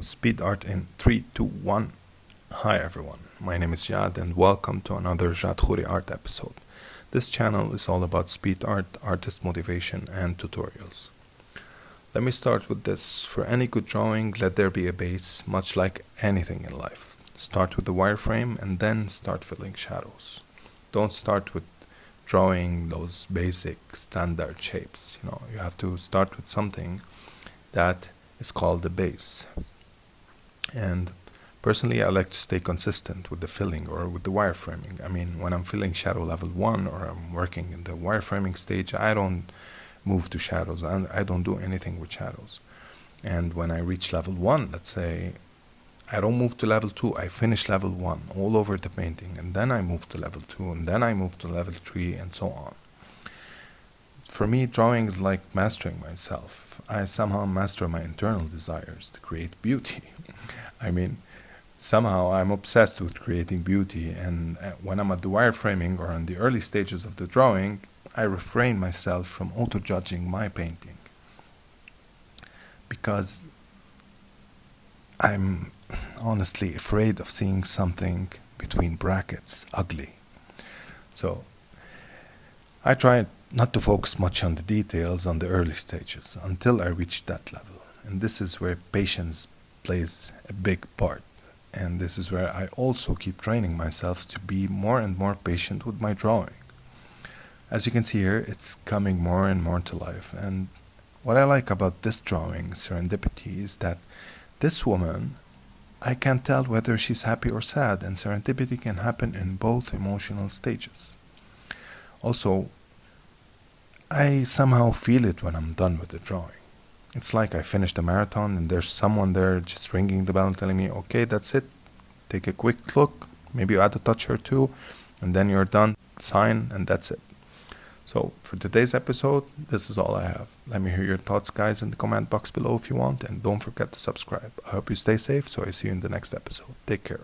Speed art in 3, 2, 1. Hi everyone, my name is Jad and welcome to another Jad Khouri art episode. This channel is all about speed art, artist motivation and tutorials. Let me start with this. For any good drawing, let there be a base, much like anything in life. Start with the wireframe and then start filling shadows. Don't start with drawing those basic standard shapes. You have to start with something that is called the base. And personally, I like to stay consistent with the filling or with the wireframing. I mean, when I'm filling shadow level 1 or I'm working in the wireframing stage, I don't move to shadows and I don't do anything with shadows. And when I reach level 1, let's say, I don't move to level 2, I finish level 1 all over the painting, and then I move to level 2, and then I move to level 3, and so on. For me, drawing is like mastering myself. I somehow master my internal desires to create beauty. I mean, somehow I'm obsessed with creating beauty, and when I'm at the wireframing or in the early stages of the drawing, I refrain myself from auto-judging my painting. Because I'm honestly afraid of seeing something between brackets ugly. So I try not to focus much on the details on the early stages until I reach that level. And this is where patience plays a big part. And this is where I also keep training myself to be more and more patient with my drawing. As you can see here, it's coming more and more to life. And what I like about this drawing, Serendipity, is that this woman, I can't tell whether she's happy or sad, and serendipity can happen in both emotional stages. Also, I somehow feel it when I'm done with the drawing. It's like I finished a marathon and there's someone there just ringing the bell and telling me, okay, that's it. Take a quick look, maybe you add a touch or two, and then you're done. Sign, and that's it. So for today's episode, this is all I have. Let me hear your thoughts, guys, in the comment box below if you want, and don't forget to subscribe. I hope you stay safe, so I see you in the next episode. Take care.